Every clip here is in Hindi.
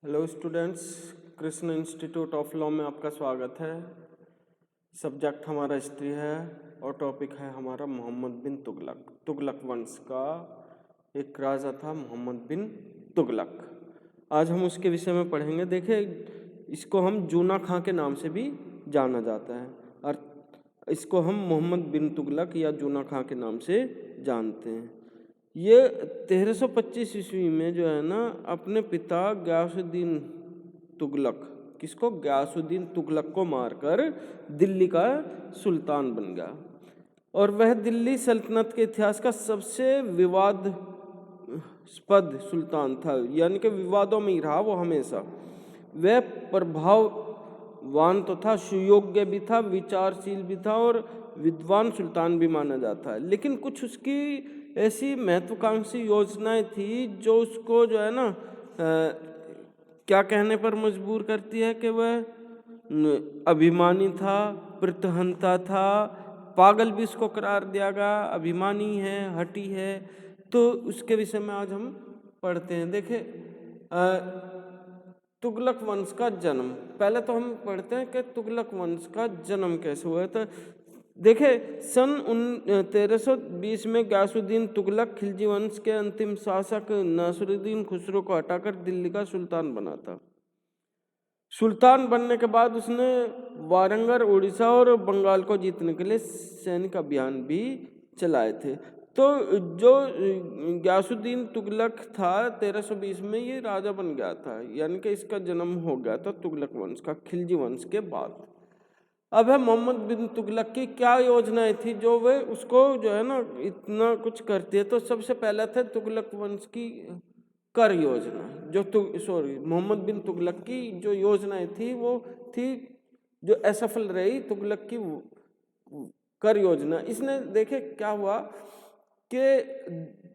Hello students, Krishna institute of law में आपका स्वागत है। सब्जेक्ट हमारा हिस्ट्री है और टॉपिक है हमारा मोहम्मद बिन तुगलक। तुगलक वंश का एक राजा था मोहम्मद बिन तुगलक। आज हम उसके विषय में पढ़ेंगे। देखिए, इसको हम जूना खां के नाम से भी जाना जाता है और इसको हम मोहम्मद बिन तुगलक या जूना खां के नाम से जानते हैं। ये 1325 ईस्वी में जो है ना अपने पिता गयासुद्दीन तुगलक, किसको, गयासुद्दीन तुगलक को मारकर दिल्ली का सुल्तान बन गया और वह दिल्ली सल्तनत के इतिहास का सबसे विवादास्पद सुल्तान था। यानी कि विवादों में ही रहा वो हमेशा। वह प्रभाववान तो था, सुयोग्य भी था, विचारशील भी था और विद्वान सुल्तान भी माना जाता है। लेकिन कुछ उसकी ऐसी महत्वाकांक्षी योजनाएं थी जो उसको जो है ना क्या कहने पर मजबूर करती है कि वह अभिमानी था, प्रतिहंता था, पागल भी उसको करार दिया गया, अभिमानी है, हठी है। तो उसके विषय में आज हम पढ़ते हैं। देखिए, तुगलक वंश का जन्म, पहले तो हम पढ़ते हैं कि तुगलक वंश का जन्म कैसे हुआ। तो देखिए, सन 1320 में गयासुद्दीन तुगलक खिलजी वंश के अंतिम शासक नासिरुद्दीन खुसरो को हटाकर दिल्ली का सुल्तान बना था। सुल्तान बनने के बाद उसने वारंगल, उड़ीसा और बंगाल को जीतने के लिए सैनिक अभियान भी चलाए थे। तो जो गयासुद्दीन तुगलक था 1320 में ये राजा बन गया था, यानी कि इसका जन्म हो गया था तुगलक वंश का खिलजी वंश के बाद। अब है मोहम्मद बिन तुगलक की क्या योजनाएं थी जो वे उसको जो है ना इतना कुछ करती है। तो सबसे पहला था तुगलक वंश की कर योजना। मोहम्मद बिन तुगलक की जो योजनाएं थी वो थी जो असफल रही, तुगलक की कर योजना। इसने देखे क्या हुआ कि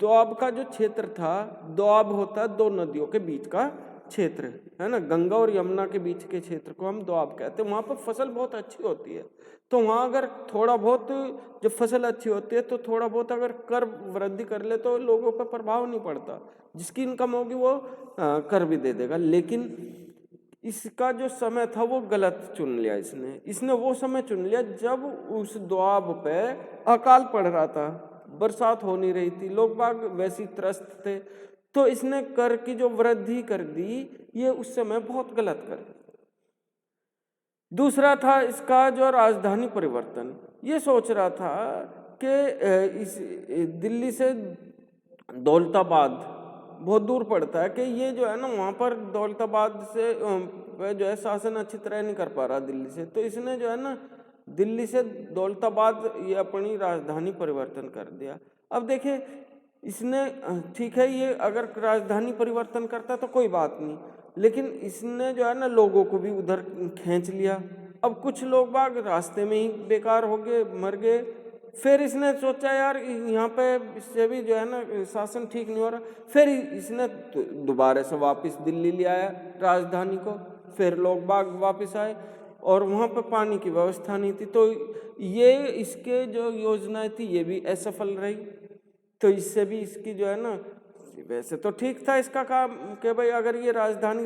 दोआब का जो क्षेत्र था, दोआब होता है दो नदियों के बीच का क्षेत्र, है ना, गंगा और यमुना के बीच के क्षेत्र को हम दोआब कहते हैं। वहाँ पर फसल बहुत अच्छी होती है। तो वहाँ अगर थोड़ा बहुत जब फसल अच्छी होती है तो थोड़ा बहुत अगर कर वृद्धि कर ले तो लोगों पर प्रभाव नहीं पड़ता, जिसकी इनकम होगी वो कर भी दे देगा। लेकिन इसका जो समय था वो गलत चुन लिया इसने वो समय चुन लिया जब उस दोआब पे अकाल पड़ रहा था, बरसात हो नहीं रही थी, लोग बाग वैसी त्रस्त थे। तो इसने कर की जो वृद्धि कर दी ये उस समय बहुत गलत कर दी। दूसरा था इसका जो राजधानी परिवर्तन। ये सोच रहा था कि इस दिल्ली से दौलताबाद बहुत दूर पड़ता है, कि ये जो है ना वहाँ पर दौलताबाद से जो है शासन अच्छी तरह नहीं कर पा रहा दिल्ली से। तो इसने जो है ना दिल्ली से दौलताबाद ये अपनी राजधानी परिवर्तन कर दिया। अब देखिए, इसने ठीक है, ये अगर राजधानी परिवर्तन करता तो कोई बात नहीं, लेकिन इसने जो है ना लोगों को भी उधर खींच लिया। अब कुछ लोग बाग रास्ते में ही बेकार हो गए, मर गए। फिर इसने सोचा यार यहाँ पे इससे भी जो है ना शासन ठीक नहीं हो रहा। फिर इसने दोबारा से वापस दिल्ली ले आया राजधानी को। फिर लोग बाग वापस आए और वहाँ पे पानी की व्यवस्था नहीं थी। तो ये इसके जो योजनाएं थी ये भी असफल रही। तो इससे भी इसकी जो है ना, वैसे तो ठीक था इसका काम कि भाई अगर ये राजधानी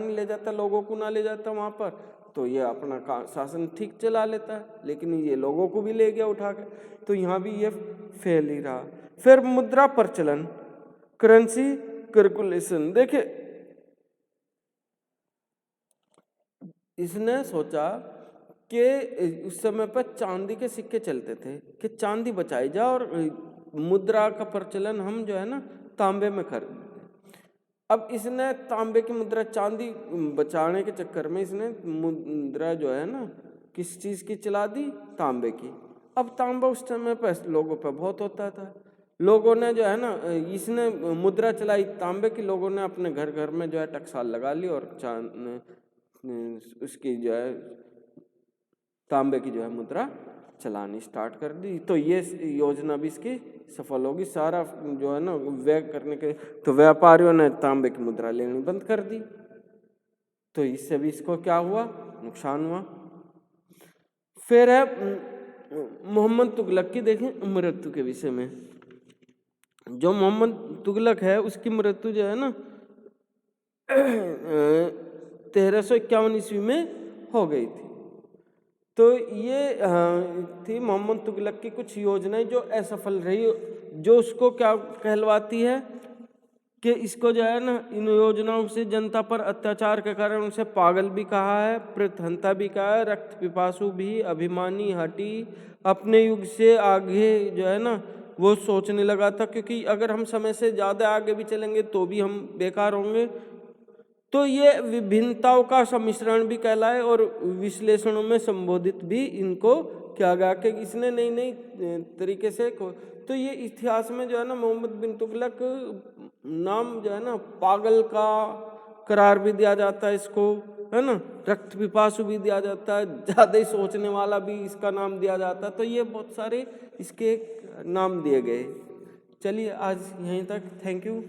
ले जाता, लोगों को ना ले जाता वहाँ पर, तो ये अपना शासन ठीक चला लेता है। लेकिन ये लोगों को भी ले गया उठा के, तो यहाँ भी ये फेल ही रहा। फिर मुद्रा प्रचलन, करेंसी सर्कुलेशन। देखिए, इसने सोचा कि उस समय पर चांदी के सिक्के चलते थे कि चांदी बचाई जाए और मुद्रा का प्रचलन हम जो है ना तांबे में कर। अब इसने तांबे की मुद्रा, चांदी बचाने के चक्कर में इसने मुद्रा जो है ना किस चीज़ की चला दी, तांबे की। अब तांबा उस समय पर लोगों पर बहुत होता था। लोगों ने जो है ना इसने मुद्रा चलाई तांबे की, लोगों ने अपने घर घर में जो है टकसाल लगा ली और उसकी जो है तांबे की जो है मुद्रा चलानी स्टार्ट कर दी। तो ये योजना भी इसकी सफल होगी। सारा जो है ना व्यय करने के, तो व्यापारियों ने तांबे की मुद्रा लेनी बंद कर दी। तो इससे भी इसको क्या हुआ, नुकसान हुआ। फिर है मोहम्मद तुगलक की, देखें मृत्यु के विषय में। जो मोहम्मद तुगलक है उसकी मृत्यु जो है ना 1351 ईस्वी में हो गई थी। तो ये थी मोहम्मद तुगलक की कुछ योजनाएं जो असफल रही, जो उसको क्या कहलवाती है कि इसको जो है ना, इन योजनाओं से जनता पर अत्याचार के कारण उसे पागल भी कहा है, प्रथहंता भी कहा है, रक्त पिपासु भी, अभिमानी, हठी, अपने युग से आगे जो है ना वो सोचने लगा था, क्योंकि अगर हम समय से ज़्यादा आगे भी चलेंगे तो भी हम बेकार होंगे। तो ये विभिन्नताओं का सम्मिश्रण भी कहलाए और विश्लेषणों में संबोधित भी इनको किया गया कि इसने नई नई तरीके से तो ये इतिहास में जो है ना मोहम्मद बिन तुगलक नाम जो है ना पागल का करार भी दिया जाता है इसको, है ना, रक्त पिपासु भी दिया जाता है, ज़्यादा ही सोचने वाला भी इसका नाम दिया जाता है। तो ये बहुत सारे इसके नाम दिए गए। चलिए आज यहीं तक, थैंक यू।